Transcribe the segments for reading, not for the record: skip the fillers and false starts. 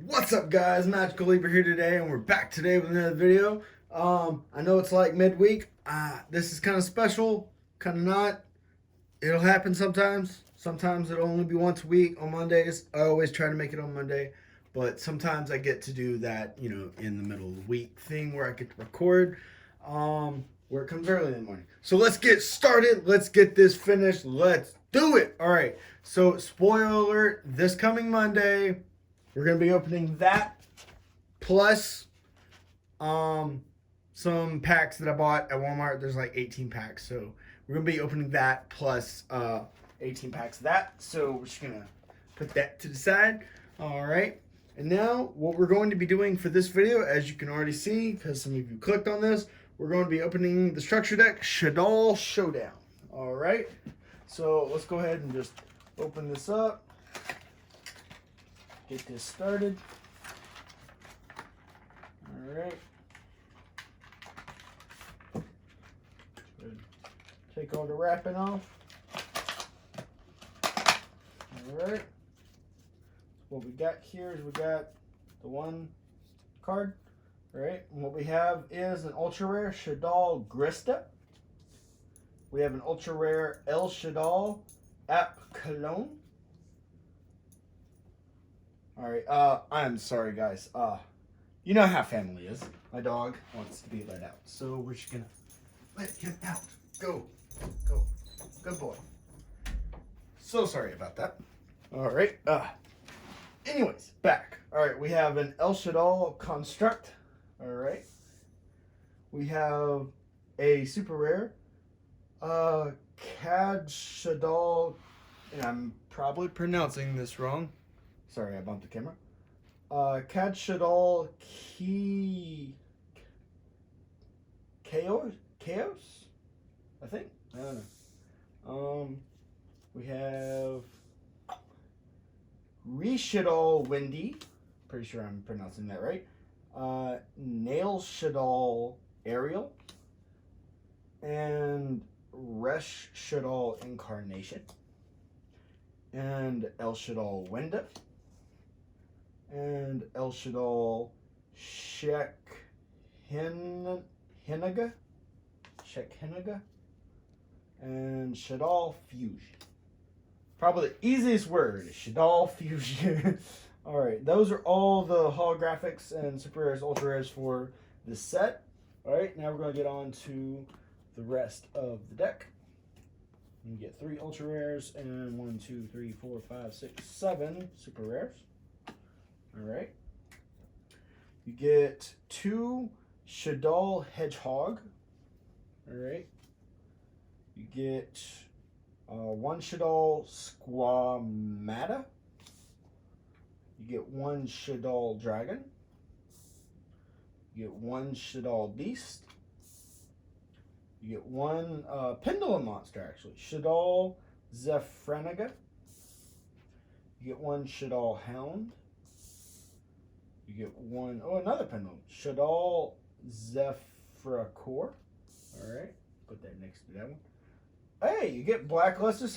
What's up, guys? Magical Leaper here today, and we're back today with another video. I know it's like midweek. This is kind of special, kind of not. It'll happen sometimes. Sometimes it'll only be once a week on Mondays. I always try to make it on Monday, but sometimes I get to do that, in the middle of the week thing where I get to record. Where it comes early in the morning. So let's get started. Let's get this finished. Let's do it. All right. So spoiler alert: this coming Monday, we're gonna be opening that plus some packs that I bought at Walmart. There's like 18 packs, so we're gonna be opening that plus 18 packs of that. So we're just gonna put that to the side. All right. And now what we're going to be doing for this video, as you can already see, because some of you clicked on this, we're going to be opening the structure deck Shadoll Showdown. All right. So let's go ahead and just open this up. Get this started. All right. Take all the wrapping off. All right. What we got here is we got the one card. All right. And what we have is an ultra rare Shadoll Grista. We have an ultra rare El Shadoll App Cologne. All right, I'm sorry, guys. You know how family is. My dog wants to be let out, so we're just gonna let him out. Go, go, good boy. So sorry about that. All right. Anyways, back. All right, we have an El Shadoll Construct. All right. We have a super rare, Shadoll, and I'm probably pronouncing this wrong. Sorry, I bumped the camera. Shadoll Chaos? I think. I don't know. We have Shadoll Windy. Pretty sure I'm pronouncing that right. Nail Shadoll Ariel. And Resh Shadoll Incarnation. And El Shadoll Winda. And El Shadoll Shekhinnaga, and Shadoll Fusion. Probably the easiest word, Shadoll Fusion. All right, those are all the holographics and super rares, ultra rares for this set. All right, now we're going to get on to the rest of the deck. You get 3 ultra rares and 1, 2, 3, 4, 5, 6, 7 super rares. All right. You get 2 Shadoll Hedgehog. All right. You get 1 Shadoll Squamata. You get 1 Shadoll Dragon. You get 1 Shadoll Beast. You get 1 Pendulum Monster, actually. Shadoll Zephranaga. You get 1 Shadoll Hound. You get 1, another pendulum. Shadoll Zephracor. All right, put that next to that one. Hey, you get Blackluster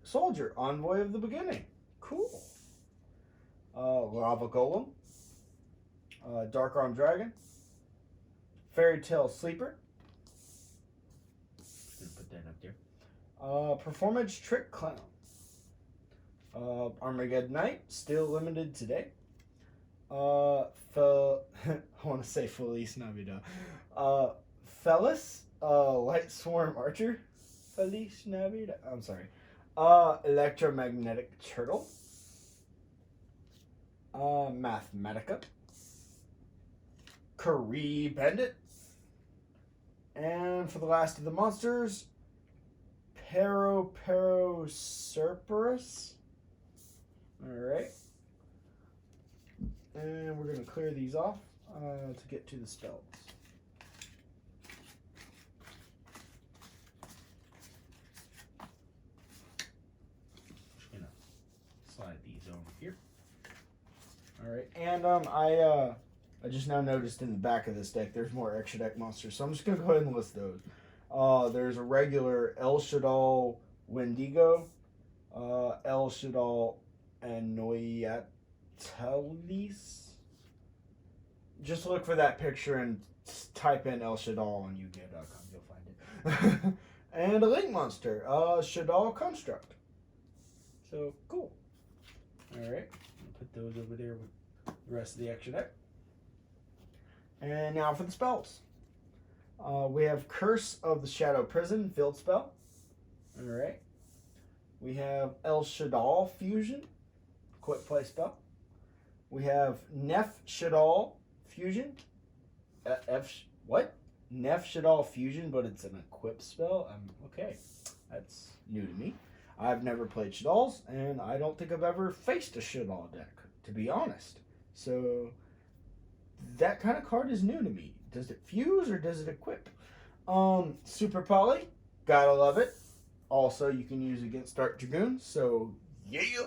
Soldier, Envoy of the Beginning. Cool. Lava Golem. Dark Arm Dragon. Fairy Tale Sleeper. Gonna put that up there. Performance Trick Clown. Armageddon Knight, still limited today. I want to say Feliz Navidad. Felis, Light Swarm Archer. Feliz Navidad. I'm sorry. Electromagnetic Turtle. Mathematica. Curry Bandit. And for the last of the monsters, Cerberus. Alright. And we're going to clear these off to get to the spells. Just going to slide these over here. Alright, and I just now noticed in the back of this deck there's more extra deck monsters, so I'm just going to go ahead and list those. There's a regular El Shadoll Wendigo, El Shadoll Anoyatelis, Just look for that picture and type in El Shadoll on Yu-Gi-Oh.com. You'll find it. And a Link monster, Shadoll Construct. So cool. All right, I'll put those over there with the rest of the extra deck. And now for the spells. We have Curse of the Shadow Prison, field spell. All right. We have El Shadoll Fusion, quick play spell. We have Nef Shadoll Fusion. Nef Shadoll Fusion, but it's an equip spell? Okay, that's new to me. I've never played Shadolls, and I don't think I've ever faced a Shadoll deck, to be honest. So, that kind of card is new to me. Does it fuse or does it equip? Super Poly, gotta love it. Also, you can use against Dark Dragoons, so yeah.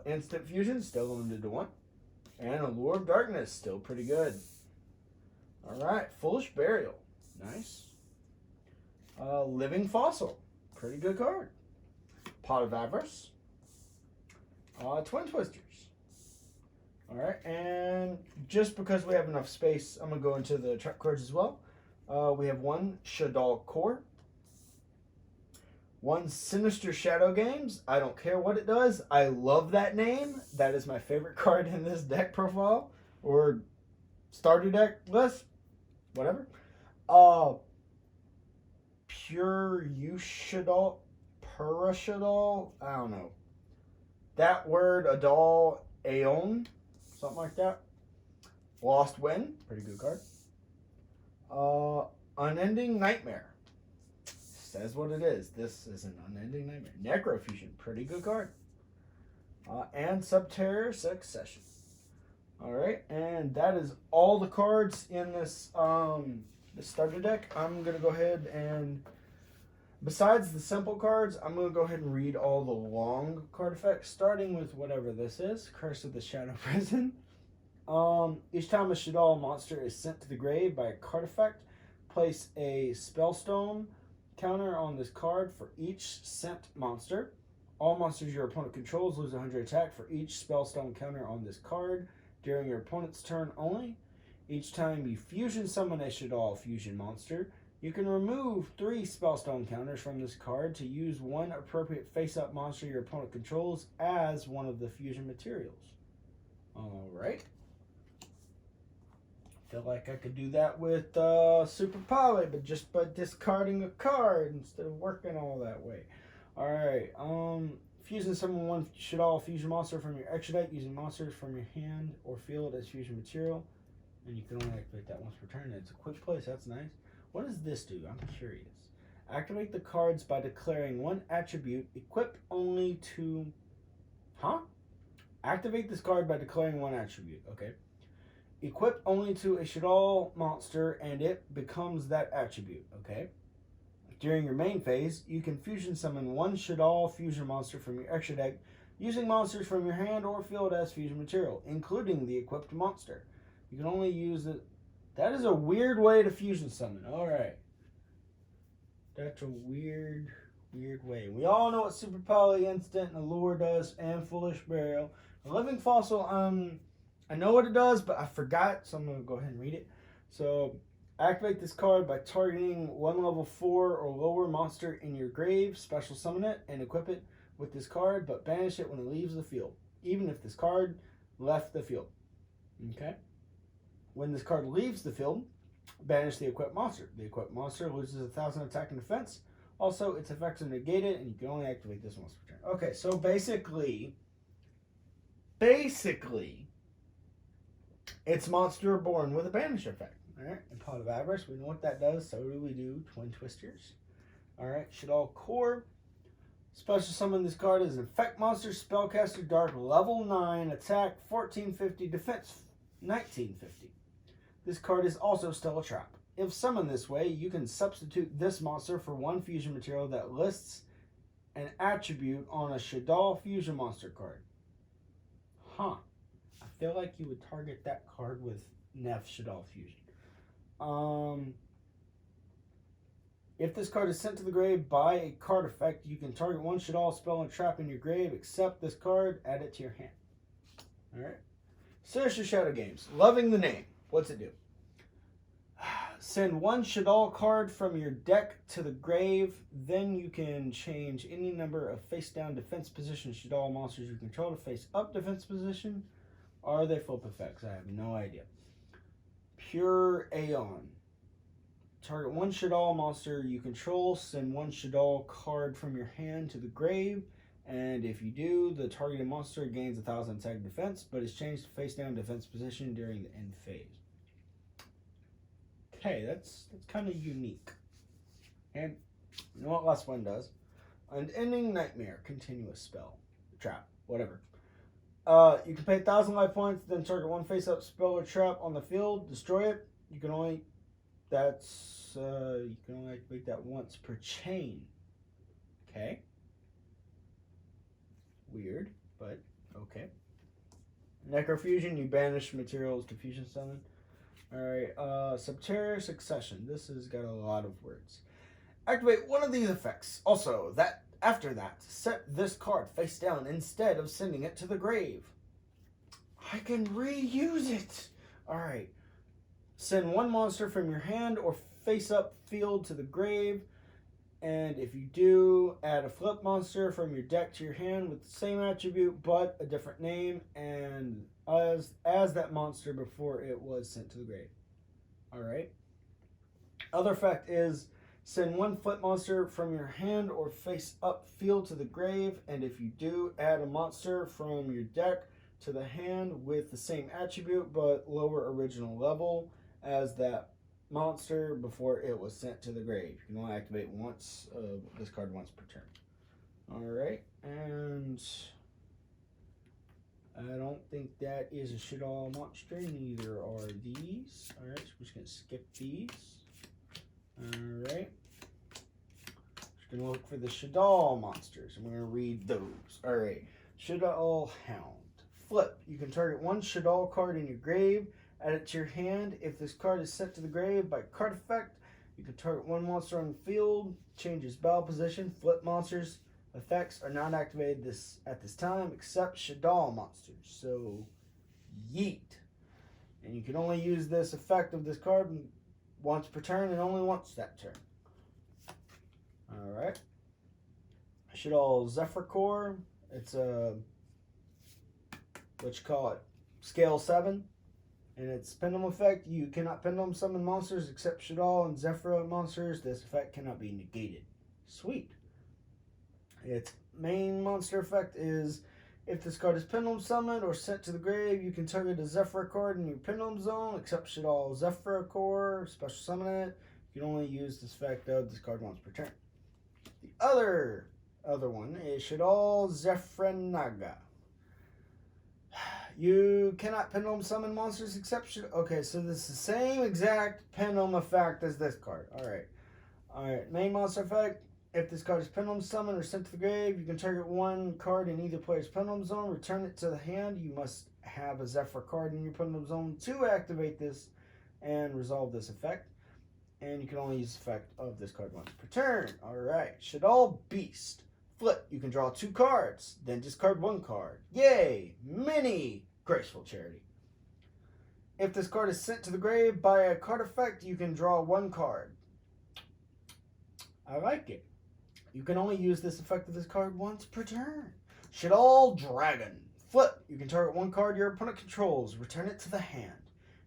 Instant Fusion, still limited to 1. And Allure of Darkness, still pretty good. Alright, Foolish Burial, nice. Living Fossil, pretty good card. Pot of Avarice. Twin Twisters. Alright, and just because we have enough space, I'm going to go into the trap cards as well. We have 1 Shadoll Core. 1 Sinister Shadow Games. I don't care what it does. I love that name. That is my favorite card in this deck profile. Or starter deck list. Whatever. Pure Shadoll. Pura Shadoll. I don't know. That word, Adal Aeon. Something like that. Lost Wind. Pretty good card. Unending Nightmare. Says what it is. This is an Unending Nightmare. Necrofusion, pretty good card. And Subterror Succession. Alright, and that is all the cards in this this starter deck. I'm going to go ahead and, besides the simple cards, I'm going to go ahead and read all the long card effects, starting with whatever this is, Curse of the Shadow Prison. Each time a Shadoll monster is sent to the grave by a card effect, place a Spellstone counter on this card for each sent monster. All monsters your opponent controls lose 100 attack for each Spellstone counter on this card during your opponent's turn only. Each time you fusion summon a Shadoll fusion monster, you can remove 3 Spellstone counters from this card to use 1 appropriate face-up monster your opponent controls as one of the fusion materials. Alright. Feel like I could do that with Super Poly, but just by discarding a card instead of working all that way. Alright, fusion summon 1 Shadoll fusion monster from your extra deck using monsters from your hand or field as fusion material. And you can only activate that once per turn. It's a quick play, so that's nice. What does this do? I'm curious. Activate the cards by declaring 1 attribute, equip only to... Activate this card by declaring 1 attribute. Okay. Equip only to a Shadoll monster and it becomes that attribute, okay? During your main phase, you can fusion summon 1 Shadoll fusion monster from your extra deck using monsters from your hand or field as fusion material, including the equipped monster. You can only use it... That is a weird way to fusion summon. Alright. That's a weird way. We all know what Super Poly, Instant, and Allure does, and Foolish Burial. A Living Fossil, I know what it does, but I forgot, so I'm going to go ahead and read it. So, activate this card by targeting 1 level 4 or lower monster in your grave, special summon it, and equip it with this card, but banish it when it leaves the field, even if this card left the field. Okay? When this card leaves the field, banish the equipped monster. The equipped monster loses 1,000 attack and defense. Also, its effects are negated, and you can only activate this once per turn. Okay, so basically, it's Monster Reborn with a banish effect. Alright, and Pot of Avarice, we know what that does, so do we do Twin Twisters. Alright, Shadoll Core. Special summon this card as an effect monster, Spellcaster Dark, level 9, attack 1450, defense 1950. This card is also still a trap. If summoned this way, you can substitute this monster for 1 fusion material that lists an attribute on a Shadoll fusion monster card. I feel like you would target that card with Nef Shadoll Fusion. If this card is sent to the grave by a card effect, you can target 1 Shadoll spell and trap in your grave, except this card, add it to your hand. Alright. Sinister Shadow Games. Loving the name. What's it do? Send one Shadoll card from your deck to the grave. Then you can change any number of face-down defense position Shadoll monsters you control to face-up defense position. Are they flip effects? I have no idea. Pure Aeon. Target one Shadoll monster you control. Send one Shadoll card from your hand to the grave. And if you do, the targeted monster gains 1,000 attack defense, but is changed to face-down defense position during the end phase. Okay, that's kind of unique. And you know what last one does? Unending Nightmare, continuous spell, trap, whatever. You can pay 1,000 life points, then target one face-up spell or trap on the field, destroy it. You can only activate that once per chain. Okay. Weird, but okay. Necrofusion, you banish materials to fusion summon. Alright, Subterra Succession. This has got a lot of words. Activate one of these effects. Also, after that, set this card face down instead of sending it to the grave. I can reuse it! Alright. Send one monster from your hand or face-up field to the grave. And if you do, add a flip monster from your deck to your hand with the same attribute but a different name and as that monster before it was sent to the grave. Alright. Other effect is send one flip monster from your hand or face-up field to the grave, and if you do, add a monster from your deck to the hand with the same attribute but lower original level as that monster before it was sent to the grave. You can only activate this card once per turn. Alright, and I don't think that is a Shadoll monster, neither are these. Alright, so we're just going to skip these. Alright. Just going to look for the Shadoll monsters. I'm going to read those. Alright, Shadoll Hound. Flip. You can target one Shadoll card in your grave. Add it to your hand. If this card is sent to the grave by card effect, you can target one monster on the field, change its battle position. Flip monsters effects are not activated at this time except Shadoll monsters. So, yeet. And you can only use this effect of this card once per turn and only once that turn. Alright. Shadoll Zephyr Core. It's a, scale 7. And its pendulum effect, you cannot pendulum summon monsters except Shadoll and Zephyr monsters. This effect cannot be negated. Sweet. Its main monster effect is if this card is pendulum summoned or sent to the grave, you can target a Zephyr card in your pendulum zone except Shadoll Zephyr Core, special summon it. You can only use this effect of this card once per turn. The other one is Shadoll Zephranaga. You cannot pendulum summon monsters except okay, so this is the same exact pendulum effect as this card. Alright, main monster effect. If this card is pendulum summoned or sent to the grave, you can target one card in either player's pendulum zone, return it to the hand. You must have a Zephyr card in your pendulum zone to activate this and resolve this effect. And you can only use the effect of this card once per turn. Alright, Shadoll Beast. Flip, you can draw 2 cards, then discard 1 card. Yay! Mini Graceful Charity. If this card is sent to the grave by a card effect, you can draw 1 card. I like it. You can only use this effect of this card once per turn. Shadoll Dragon. Flip, you can target 1 card your opponent controls, return it to the hand.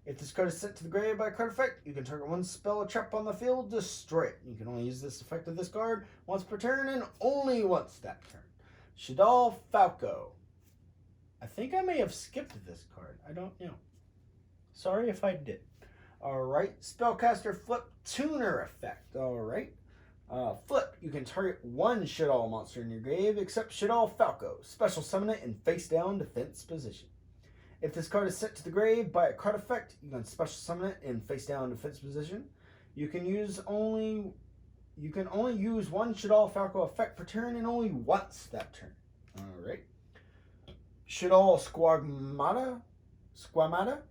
If this card is sent to the grave by a card effect, you can target 1 spell or trap on the field, destroy it. You can only use this effect of this card once per turn and only once that turn. Shadoll Falco. I think I may have skipped this card. I don't know. Sorry if I did. Alright, Spellcaster Flip Tuner effect. Alright. Flip, you can target 1 Shadoll monster in your grave except Shadoll Falco. Special summon it in face down defense position. If this card is sent to the grave by a card effect, you can special summon it in face down defense position. You can only use 1 Shadoll Falco effect per turn and only once that turn. Alright. Shadoll Squamata?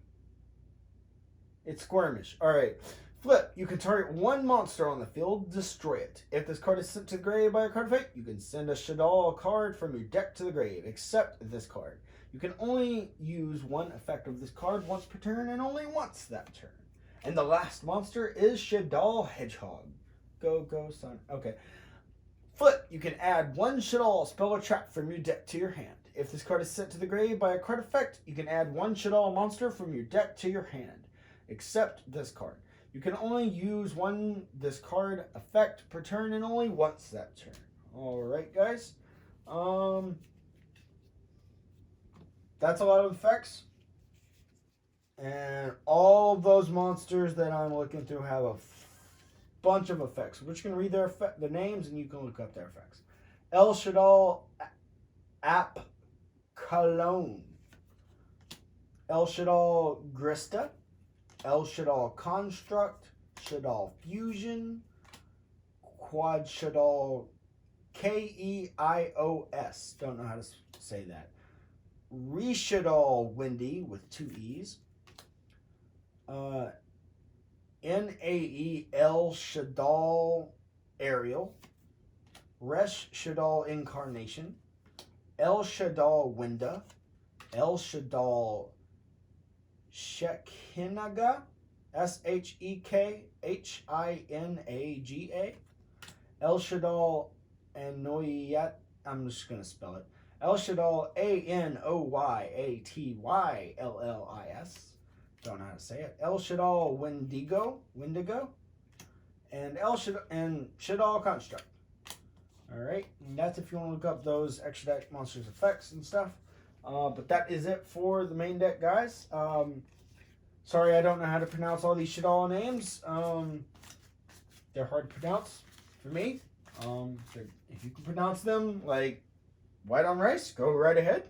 It's Squirmish. Alright. Flip, you can target 1 monster on the field, destroy it. If this card is sent to the grave by a card effect, you can send a Shadoll card from your deck to the grave, except this card. You can only use one effect of this card once per turn and only once that turn. And the last monster is Shadoll Hedgehog. Go, son. Okay. Flip, you can add one Shadoll spell or trap from your deck to your hand. If this card is sent to the grave by a card effect, you can add one Shadoll monster from your deck to your hand, except this card. You can only use one this card effect per turn and only once that turn. Alright, guys. That's a lot of effects. And all those monsters that I'm looking through have a bunch of effects. We're just going to read their names and you can look up their effects. El Shadoll App Cologne. El Shadoll Grista. El Shadoll Construct. Shadoll Fusion. Quad Shadoll Keios. Don't know how to say that. Reshadoll Windy with 2 E's. Nae El Shadoll Ariel. Resh Shadoll Incarnation. El Shadoll Winda. El Shadoll Shekhinaga. Shekhinaga. El Shadoll Anoyat. I'm just going to spell it. El Shadoll Anoyatyllis. Don't know how to say it. El Shadoll Wendigo, and Shadoll Construct. All right, and that's if you want to look up those extra deck monsters effects and stuff. But that is it for the main deck, guys. Sorry, I don't know how to pronounce all these Shadoll names. They're hard to pronounce for me. If you can pronounce them like white on rice, go right ahead.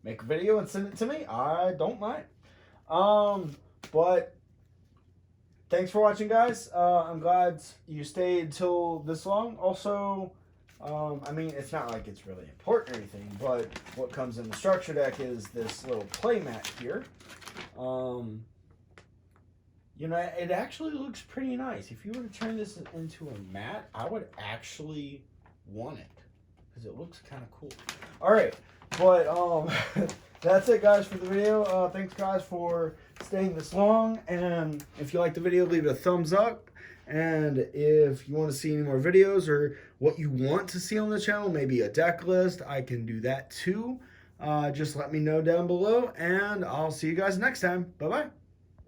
Make a video and send it to me. I don't mind. But thanks for watching, guys. I'm glad you stayed till this long. Also, I mean, it's not like it's really important or anything, but what comes in the structure deck is this little play mat here. You know, it actually looks pretty nice. If you were to turn this into a mat, I would actually want it because it looks kind of cool. All right, but that's it, guys, for the video. Thanks, guys, for staying this long. And if you like the video, leave it a thumbs up. And if you want to see any more videos or what you want to see on the channel, maybe a deck list, I can do that too. Just let me know down below, and I'll see you guys next time. Bye-bye.